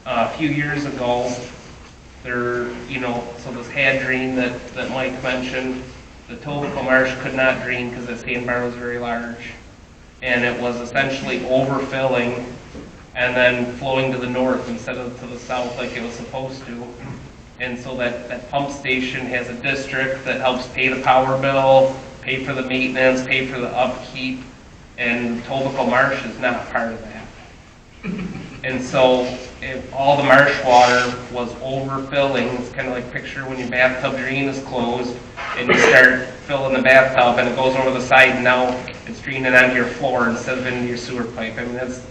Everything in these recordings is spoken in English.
a few years ago, so this had drain that Mike mentioned, the Tomico Marsh could not drain because the sandbar was very large. And it was essentially overfilling and then flowing to the north instead of to the south like it was supposed to. And so that pump station has a district that helps pay the power bill, pay for the maintenance, pay for the upkeep, and Tomico Marsh is not part of that. And so if all the marsh water was overfilling, it's kind of like picture when your bathtub drain is closed and you start filling the bathtub and it goes over the side and now it's draining onto your floor instead of into your sewer pipe. I mean, that's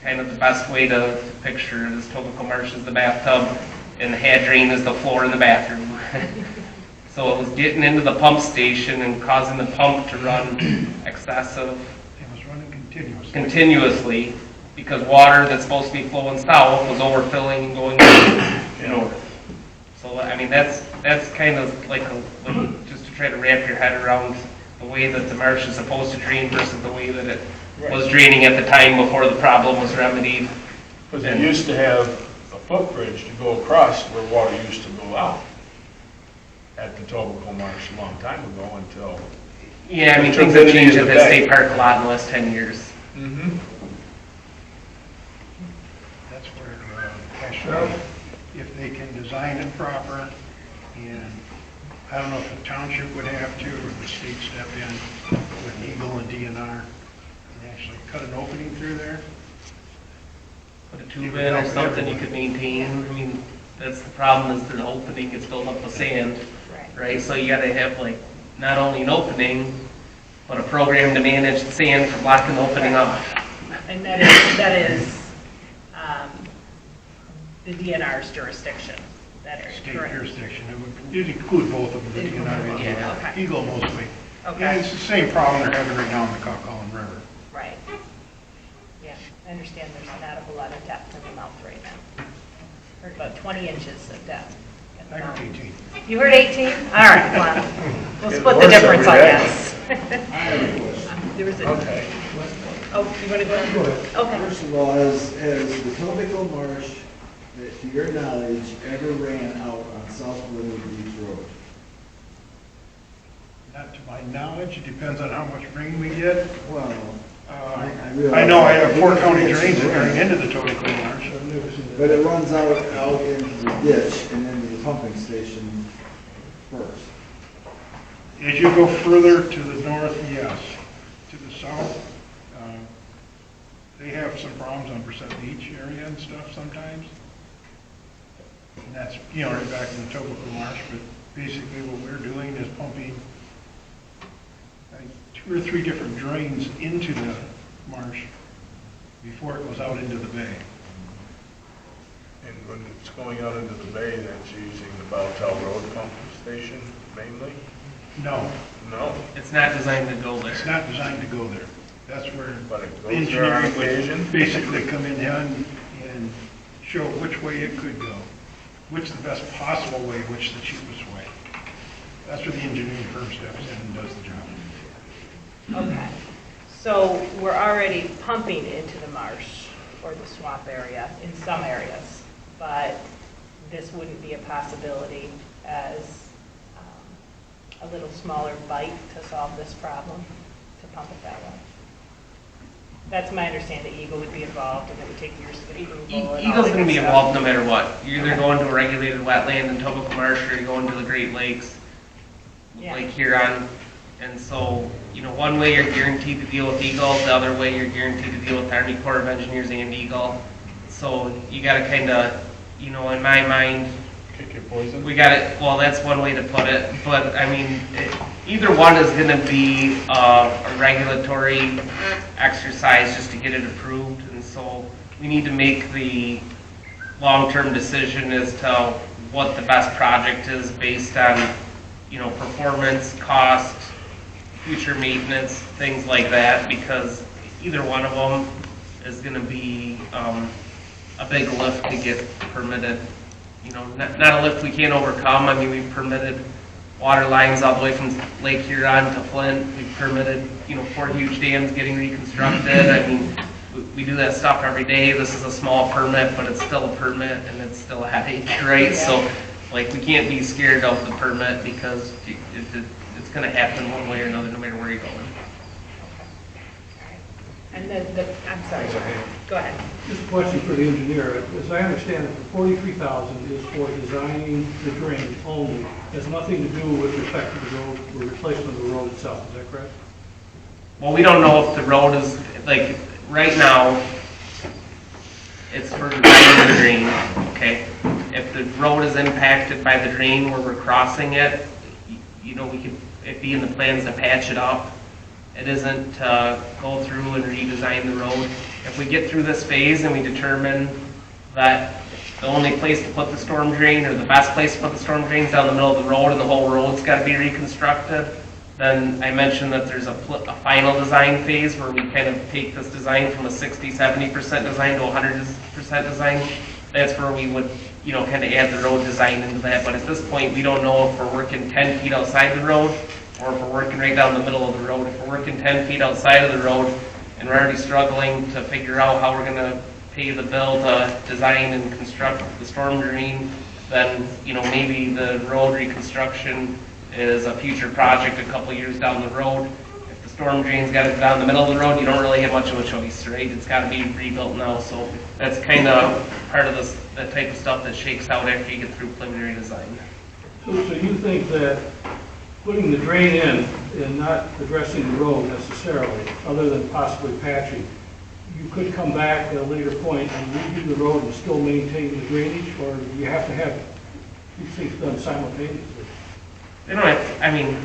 kind of the best way to picture it, is Tomico Marsh is the bathtub and the head drain is the floor in the bathroom. So it was getting into the pump station and causing the pump to run excessive. It was running continuously because water that's supposed to be flowing south was overfilling and going north. So I mean that's kind of like just to try to wrap your head around the way that the marsh is supposed to drain versus the way that it was draining at the time before the problem was remedied. Because it used to have a footbridge to go across where water used to go out at the Tomico Marsh a long time ago until... Yeah, I mean things have changed at that state park a lot in the last 10 years. Mm-hmm. That's where, if they can design it proper, and I don't know if the township would have to, or the state step in with Eagle and DNR, and actually cut an opening through there. Put a tube in or something you could maintain. I mean, that's the problem, is the opening gets filled up with sand, right? So you gotta have like, not only an opening, but a program to manage the sand from blocking the opening off. And that is the DNR's jurisdiction, that area. State jurisdiction. It would include both of them, the DNR, Yeah. Okay. Eagle mostly. Okay. Yeah, it's the same problem they're having right now in the Coquitlam River. Right. Yeah, I understand there's not a whole lot of depth in the mouth right now. Heard about 20 inches of depth. in the I mouth. heard 18. You heard 18? All right, well, we'll split the difference, I guess. There was a... Okay. Oh, you want to go ahead? Okay. First of all, has the Tomico Marsh, to your knowledge, ever ran out on South Linwood Beach Road? Not to my knowledge, it depends on how much rain we get. Well, I know I have 4 county drains that drain into the Tomico Marsh. but it runs out into the ditch and into the pumping station first. As you go further to the north, yes. To the south, they have some problems on Brissett Beach area and stuff sometimes. And that's, right back in the Tomico Marsh, but basically what we're doing is pumping, I think, 2 or 3 different drains into the marsh before it goes out into the bay. And when it's going out into the bay, that's using the Bowtel Road pumping station mainly? No, No, It's not designed to go there. it's not designed to go there. That's where but it goes there on engineering occasion. would basically come in and show which way it could go, which the best possible way, which the cheapest way. That's where the engineering firm steps in and does the job. Okay. So we're already pumping into the marsh or the swamp area in some areas, but this wouldn't be a possibility as a little smaller bite to solve this problem, to pump it that way. That's my understanding. Eagle would be involved, and it would take years to get approval. and all Eagle's that going to be good involved stuff. no matter what. You're either going to a regulated wetland in Tomico Marsh or you're going to the Great Lakes, Yeah. Lake Huron. And so, one way you're guaranteed to deal with Eagle, the other way you're guaranteed to deal with the Army Corps of Engineers and Eagle. So you got to kind of, in my mind, Kick your poison? we got it. Well, that's one way to put it. But I mean, either one is going to be a regulatory exercise just to get it approved. And so we need to make the long-term decision as to what the best project is based on, performance, cost, future maintenance, things like that. Because either one of them is going to be a big lift to get permitted. Not a lift we can't overcome. I mean, we've permitted water lines all the way from Lake Huron to Flint. We've permitted, 4 huge dams getting reconstructed. I mean, we do that stuff every day. This is a small permit, but it's still a permit and it's still a headache, right? So, like, we can't be scared of the permit because it's gonna happen one way or another, no matter where you're going. And then I'm sorry, go ahead. Just a question for the engineer. As I understand it, the 43,000 is for designing the drain only. It has nothing to do with respect to the road or replacement of the road itself. Is that correct? Well, we don't know if the road is, like, right now, it's for designing the drain, okay? If the road is impacted by the drain where we're crossing it, you know, we could, it'd be in the plans to patch it up. It isn't to go through and redesign the road. If we get through this phase and we determine that the only place to put the storm drain, or the best place to put the storm drain is down the middle of the road and the whole road's got to be reconstructed, then I mentioned that there's a final design phase where we kind of take this design from a 60-70% design to 100% design. That's where we would, you know, kind of add the road design into that. But at this point, we don't know if we're working 10 feet outside the road or if we're working right down the middle of the road. If we're working 10 feet outside of the road and we're already struggling to figure out how we're going to pay the bill to design and construct the storm drain, then, you know, maybe the road reconstruction is a future project a couple years down the road. If the storm drain's got to go down the middle of the road, you don't really have much of a choice, right? It's got to be rebuilt now. So that's kind of part of this, that type of stuff that shakes out after you get through preliminary design. So you think that putting the drain in and not addressing the road necessarily, other than possibly patching, you could come back at a later point and redo the road and still maintain the drainage, or do you have to have these things done simultaneously? They don't have, I mean,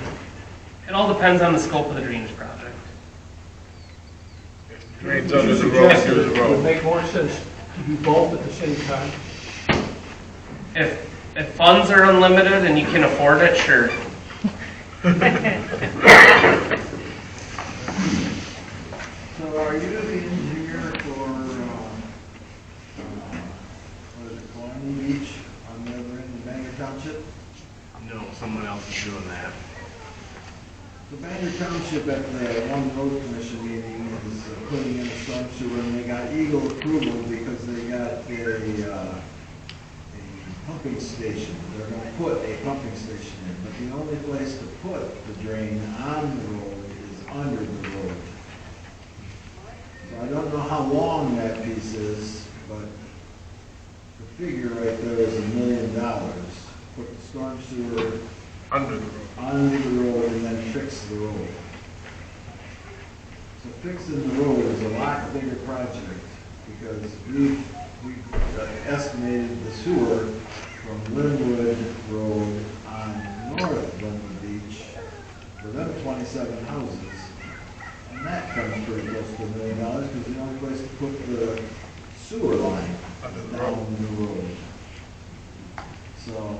it all depends on the scope of the drainage project. Drains Would under you the road, suggest under that the it would road. make more sense to do both at the same time? If funds are unlimited and you can afford it, sure. So are you the engineer for, what is it, Colony Beach on the other end of Bangor Township? No, someone else is doing that. The Bangor Township at the one road commission meeting is putting in a storm sewer, and they got Eagle approval because they got a pumping station. They're going to put a pumping station in, but the only place to put the drain on the road is under the road. So I don't know how long that piece is, but the figure right there is $1 million. Put the storm sewer Under the road. under the road and then fix the road. So fixing the road is a lot bigger project because we've estimated the sewer from Linwood Road on North Linwood Beach for them 27 houses. And that comes pretty close to $1 million because the only place to put the sewer line Under the down the road. So,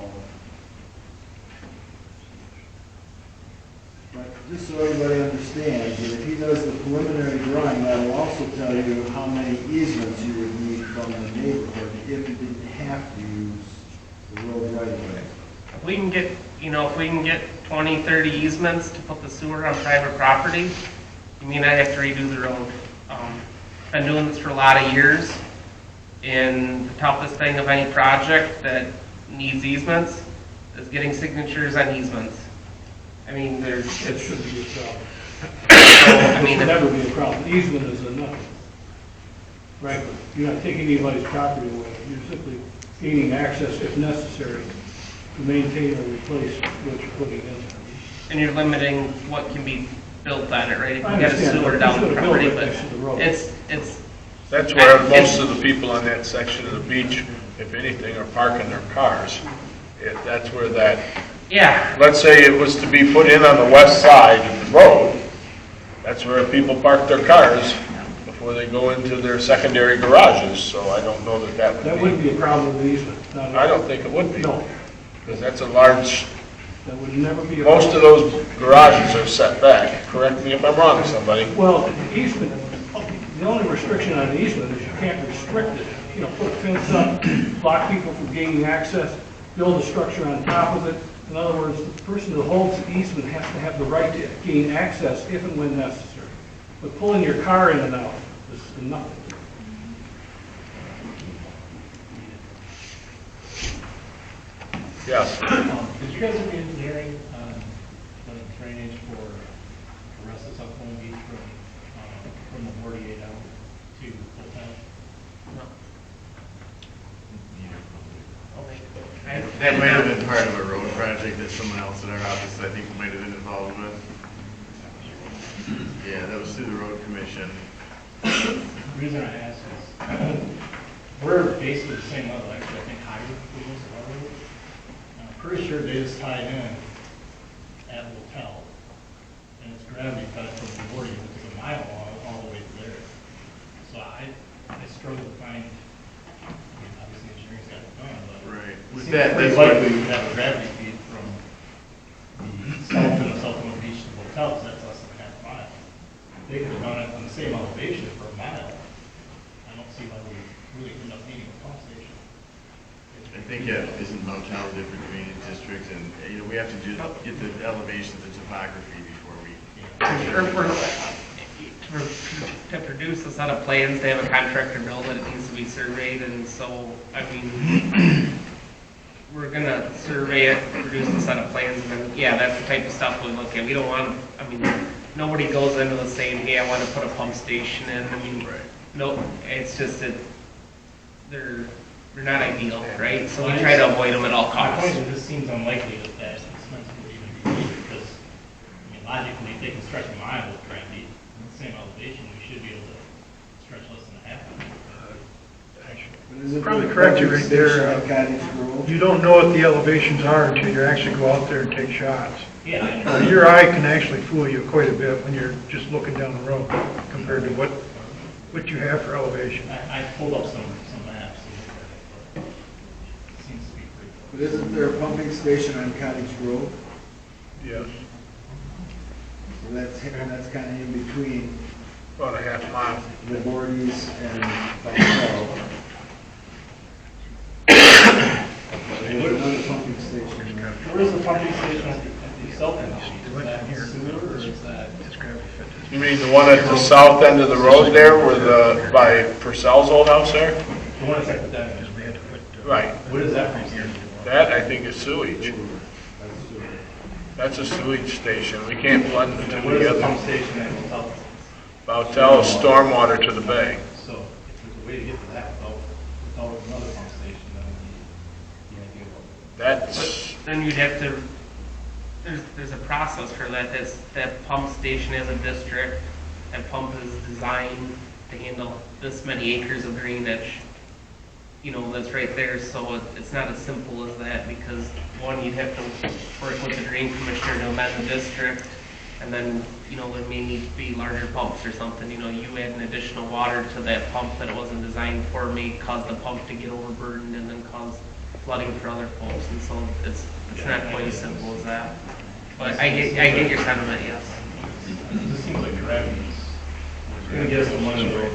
but just so everybody understands, that if he does the preliminary drawing, that will also tell you how many easements you would need from the neighborhood if you didn't have to use the road right away. If we can get, you know, if we can get 20, 30 easements to put the sewer on private property, you mean I have to redo the road. Been doing this for a lot of years, and the toughest thing of any project that needs easements is getting signatures on easements. I mean, It shouldn't be a problem. I mean, It should never be a problem. Easement is enough. Right? You're not taking anybody's property away. You're simply gaining access if necessary to maintain or replace what you're putting in. and you're limiting what can be built on it, right? If you I got a understand, sewer but down you the should have property, built but it next to the road. it's, That's where most of the people on that section of the beach, if anything, are parking their cars. That's where that, yeah, let's say it was to be put in on the west side of the road, that's where people park their cars before they go into their secondary garages, so I don't know that That would wouldn't be. be a problem with the easement. Not at I all. don't think it would be. No, Because that's a large, that would never be a most problem. of those garages are set back. Correct me if I'm wrong, somebody. Well, the easement, the only restriction on the easement is you can't restrict it. You know, put a fence up, block people from gaining access, build a structure on top of it. In other words, the person who holds the easement has to have the right to gain access if and when necessary. But pulling your car in and out is nothing. Yes. Did you guys do the engineering on the drainage for the rest of South Point Beach from the 48 down to Full Town? That might have been part of a road project that someone else in our office, I think, might have been involved with. Yeah, that was through the road commission. The reason I ask is, we're basically the same level, actually, I think higher than most of our roads. I'm pretty sure they just tied in at Hotel, and it's gravity fed from the 40, which is a mile long, all the way to there. So I struggle to find, I mean, obviously engineering's got it done, but Right. it With seems that, pretty that's what- likely we have a gravity feed from the south end of Southwood Beach to the hotel, because that's less than a half mile. They could have done it on the same elevation for a mile. I don't see why we really end up needing a pump station. I think, yeah, isn't Motown different drainage districts, and, we have to get the elevation, the topography before we. To produce a set of plans, they have a contractor build it, it needs to be surveyed, and so, I mean, we're gonna survey it, produce a set of plans, and then, yeah, that's the type of stuff we look at. We don't want, I mean, nobody goes into the saying, hey, I wanna put a pump station in, I mean, no, it's just that they're not ideal, right? So we try to avoid them at all My point costs. is, this seems unlikely that that expense would even be needed, because, I mean, logically, if they can stretch a mile with gravity, the same elevation, we should be able to stretch less than a half mile. But isn't Probably there a correct you pumping right there. station on Cottage Grove? You don't know what the elevations are until you actually go out there and take shots. Yeah, I know. Your eye can actually fool you quite a bit when you're just looking down the road compared to what you have for elevation. I pulled up some maps, and looked at it, but it seems to be pretty close. But isn't there a pumping station on Cottage Grove? Yes. So that's kind of in between About a half mile. the Gordy's and Hotel. There's another pumping station there. Where is the pumping station at the south end? Is that sewer, or is that? You mean the one at the south end of the road there, where by Purcell's old house there? The one that's at the dead end. Right. What is that from? That, I think, is sewage. That's sewer. That's a sewage station. We can't blend the two What is the pump together. station at Hotel? Bowtel is stormwater to the bay. So if there's a way to get to that without another pump station, then we need the idea of. That's, Then you'd have to, there's a process for that. That pump station is a district. That pump is designed to handle this many acres of drainage. That's right there, so it's not as simple as that, because one, you'd have to work with the drain commissioner to amend the district, and then, there may need to be larger pumps or something. You add an additional water to that pump that it wasn't designed for may cause the pump to get overburdened and then cause flooding for other pumps, and so it's not quite as simple as that. But I get your sentiment, yes. It just seems like gravity is going to get us the money over.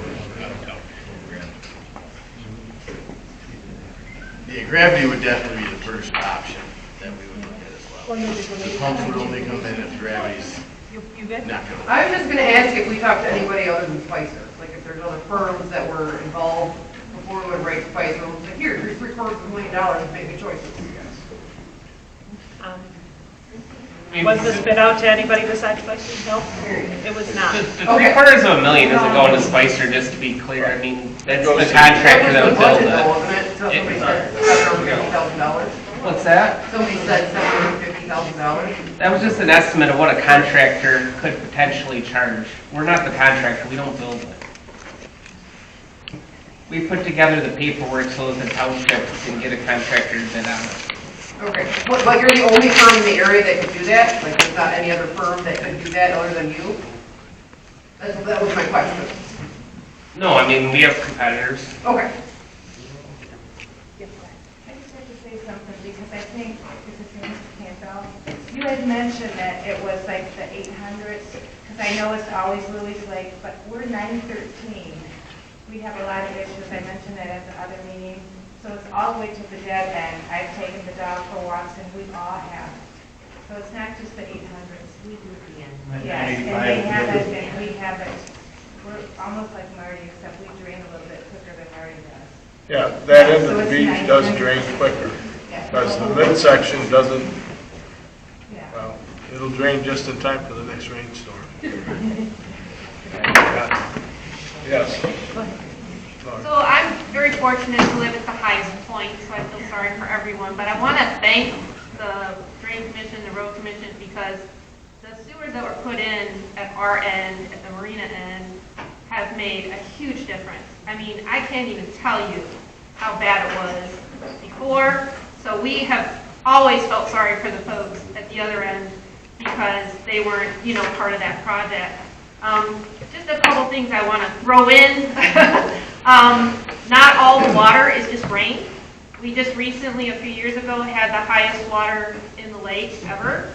Yeah, gravity would definitely be the first option that we would look at as well. The pumps would only come in if gravity's You get not going to. I was just gonna ask if we talked to anybody other than Spicer, like if there's other firms that were involved before we would write Spicer, and say, here, here's $750,000, make your choices. Was this bid out to anybody besides Spicer? No, it was not. The $750,000 isn't going to Spicer, just to be clear. I mean, that's the contractor that would build it. Somebody said $750,000. What's that? Somebody said $750,000. That was just an estimate of what a contractor could potentially charge. We're not the contractor, we don't build it. We put together the paperwork so that the township can get a contractor to bid on it. Okay, but you're the only firm in the area that could do that? Like, there's not any other firm that could do that other than you? That was my question. No, I mean, we have competitors. Okay. I just have to say something, because I think, this is Mr. Campbell, you had mentioned that it was like the 800s, because I know it's always Louis Lake, but we're 913. We have a lot of issues, I mentioned that at the other meeting, so it's all the way to the dead end. I've taken the dog for walks, and we all have. So it's not just the 800s. We do at the end. Yes, and they have it, and we have it. We're almost like Marty, except we drain a little bit quicker than Marty does. yeah, that end of So the it's beach nice. does drain quicker. Yes. Because the midsection doesn't, Yeah. well, it'll drain just in time for the next rainstorm. Yes. So I'm very fortunate to live at the highest point, so I feel sorry for everyone. But I want to thank the Drain Commission, the Road Commission, because the sewers that were put in at our end, at the marina end, have made a huge difference. I mean, I can't even tell you how bad it was before. So we have always felt sorry for the folks at the other end because they weren't, part of that project. Just a couple things I want to throw in. Not all the water is just rain. We just recently, a few years ago, had the highest water in the lake ever.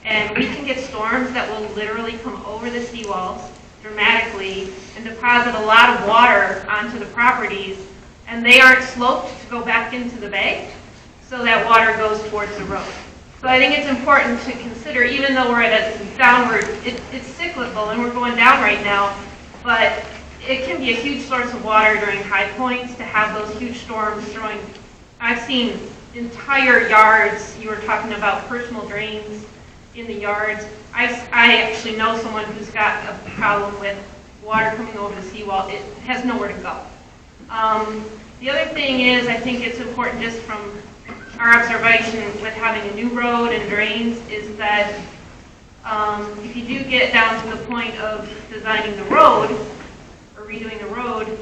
And we can get storms that will literally come over the seawalls dramatically and deposit a lot of water onto the properties. And they aren't sloped to go back into the bay, so that water goes towards the road. So I think it's important to consider, even though we're at a downward, it's cyclical and we're going down right now, but it can be a huge source of water during high points to have those huge storms throwing. I've seen entire yards, you were talking about personal drains in the yards. I actually know someone who's got a problem with water coming over the seawall. It has nowhere to go. The other thing is, I think it's important just from our observation with having a new road and drains is that if you do get down to the point of designing the road or redoing the road,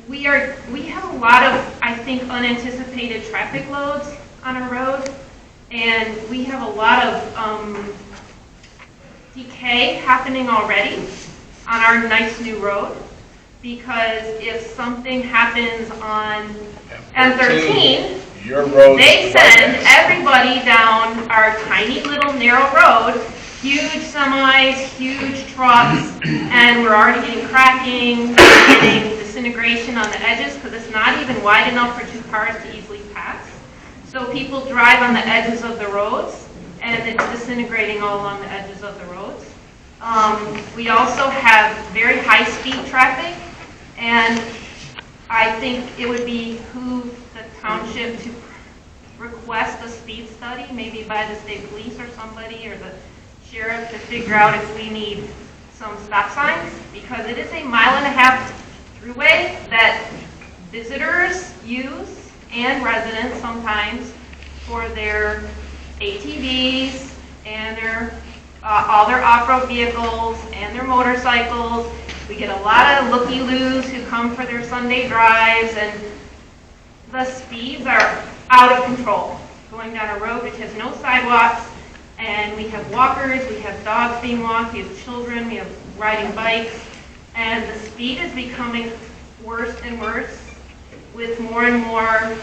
we have a lot of, I think, unanticipated traffic loads on our road, and we have a lot of decay happening already on our nice new road, because if something happens on M13, your road. they send everybody down our tiny little narrow road, huge semis, huge trucks, and we're already getting cracking, getting disintegration on the edges because it's not even wide enough for two cars to easily pass. So people drive on the edges of the roads, and it's disintegrating all along the edges of the roads. We also have very high-speed traffic, and I think it would behoove the township to request a speed study, maybe by the state police or somebody, or the sheriff, to figure out if we need some stop signs, because it is a 1.5 mile throughway that visitors use and residents sometimes for their ATVs and their all their off-road vehicles and their motorcycles. We get a lot of looky-loos who come for their Sunday drives, and the speeds are out of control going down a road which has no sidewalks, and we have walkers, we have dogs being walked, we have children, we have riding bikes, and the speed is becoming worse and worse with more and more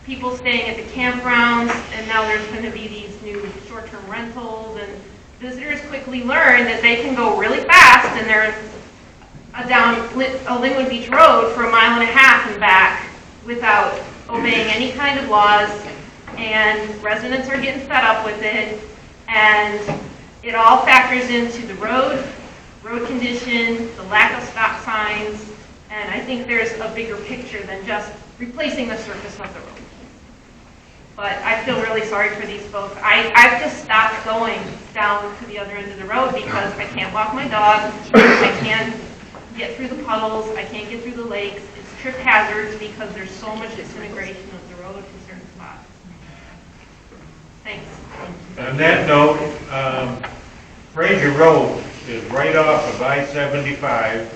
people staying at the campgrounds, and now there's going to be these new short-term rentals, and visitors quickly learn that they can go really fast, and they're down a Linwood Beach Road for 1.5 miles and back without obeying any kind of laws, and residents are getting fed up with it, and it all factors into the road condition, the lack of stop signs, and I think there's a bigger picture than just replacing the surface of the road. But I feel really sorry for these folks. I've just stopped going down to the other end of the road because I can't walk my dog, I can't get through the puddles, I can't get through the lakes. It's trip hazards because there's so much disintegration of the road in certain spots. Thanks. On that note, Frasier Road is right off of I-75,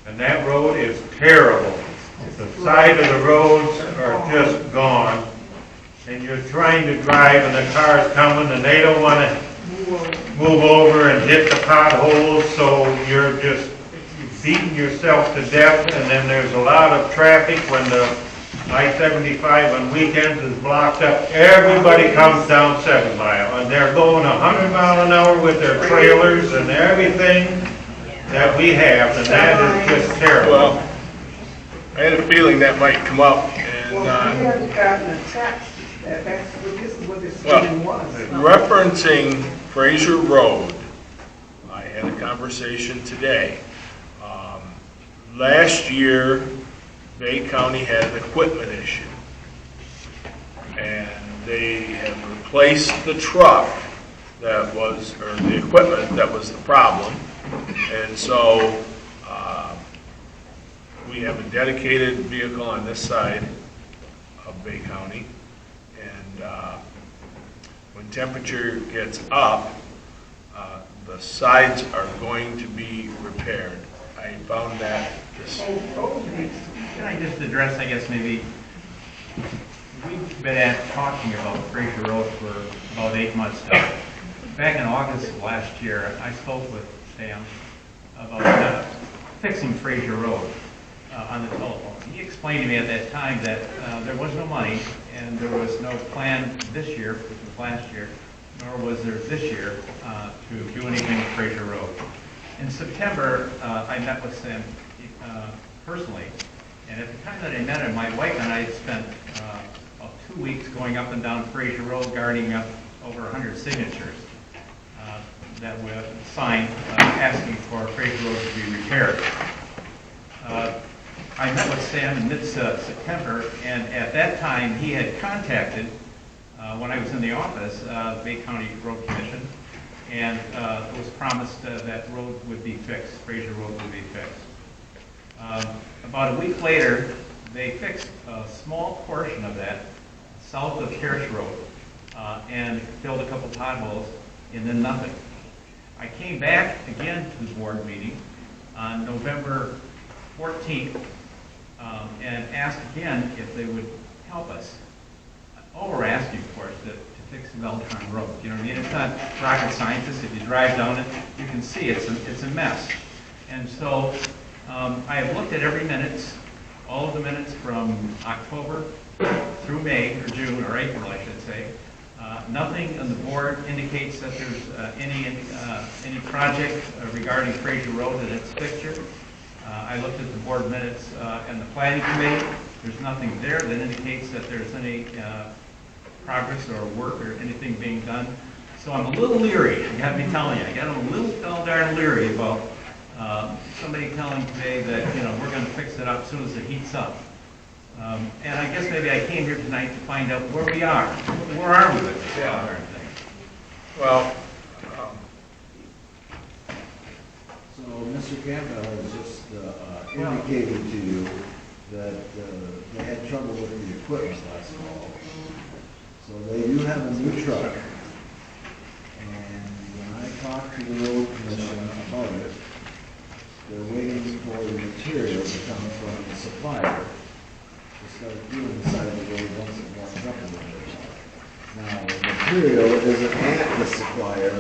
and that road is terrible. The side of the roads are just gone, and you're trying to drive, and the car's coming, and they don't want to move over and hit the potholes, so you're just beating yourself to death, and then there's a lot of traffic when the I-75 on weekends is blocked up. Everybody comes down 7 Mile, and they're going 100 miles an hour with their trailers and everything that we have, and that is just terrible. Well, I had a feeling that might come up, and, We haven't gotten a text that this is what this well, meeting was. referencing Frasier Road, I had a conversation today. Last year, Bay County had an equipment issue. they have replaced the truck that was, or the equipment that was the problem. And so we have a dedicated vehicle on this side of Bay County. And when temperature gets up, the sides are going to be repaired. I found that this. Can I just address, I guess, maybe, we've been talking about Frasier Road for about 8 months now. Back in August of last year, I spoke with Sam about fixing Frasier Road on the telephone. He explained to me at that time that there was no money and there was no plan this year, which was last year, nor was there this year to do anything with Frasier Road. In September, I met with Sam personally, and at the time that I met him, my wife and I had spent about 2 weeks going up and down Frasier Road, guarding up over 100 signatures that were signed asking for Frasier Road to be repaired. I met with Sam in mid-September, and at that time he had contacted, when I was in the office, the Bay County Road Commission, and it was promised that road would be fixed, Frasier Road would be fixed. About a week later, they fixed a small portion of that south of Kirsch Road and filled a couple potholes, and then nothing. I came back again to the board meeting on November 14th and asked again if they would help us. All we're asking, of course, to fix the Beltron Road. You know what I mean? It's not rocket science. If you drive down it, you can see it's a mess. And so I have looked at every minutes, all of the minutes from October through May, or June, or April, I should say. Nothing on the board indicates that there's any project regarding Frasier Road and its fixture. I looked at the board minutes and the planning committee. There's nothing there that indicates that there's any progress or work or anything being done. So I'm a little leery, I got to be telling you. I got a little darn leery about somebody telling today that, you know, we're going to fix it up as soon as it heats up. And I guess maybe I came here tonight to find out where we are. Where are we with this darn thing? Well, So Mr. Campbell has just indicated to you that they had trouble with the equipment last fall. So they do have a new truck. And when I talked to the road commission about it, they're waiting for the material to come from the supplier to start doing the side of the road once it warms up a little bit. Now, the material isn't at the supplier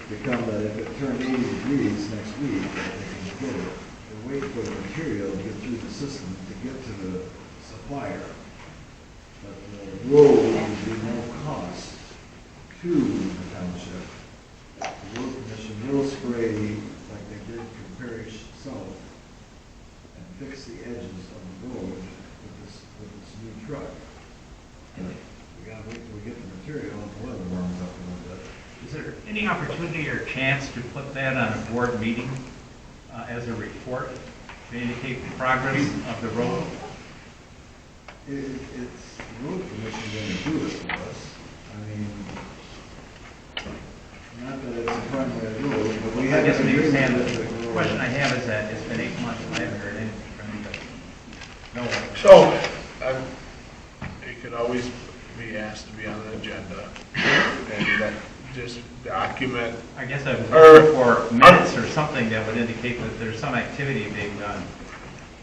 to come that if it turned 80 degrees next week, that they can get it. They're waiting for the material to get through the system to get to the supplier. But the road would be no cost to the township. The road commission will spray like they did for Parish South and fix the edges of the road with this new truck. We gotta wait till we get the material and the weather warms up a little bit. Is there any opportunity or chance to put that on a board meeting as a report to indicate the progress of the road? It's the road commission going to do it for us. I mean, not that it's a primary road, but we have. I guess maybe Sam, the question I have is that it's been 8 months and I haven't heard anything from anybody. No one. so it could always be asked to be on an agenda and that just document. I guess I was looking for minutes or something that would indicate that there's some activity being done.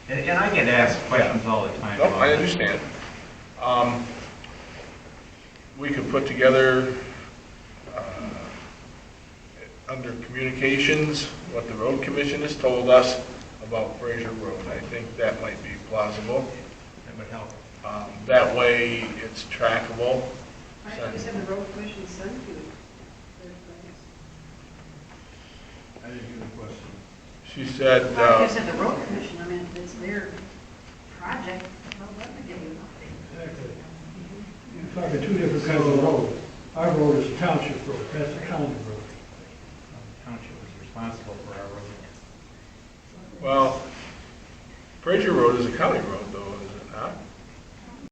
And I get asked questions all the time. No, I understand. We could put together under communications what the road commission has told us about Frasier Road. I think that might be plausible. That would help. That way it's trackable. I just have the road commission send you. I didn't hear the question. She said. I just said the road commission, I mean, it's their project, they'll let me give you an update. Exactly. You're talking two different kinds of road. Our road is a township road, that's a county road. The township is responsible for our road. Well, Frasier Road is a county road.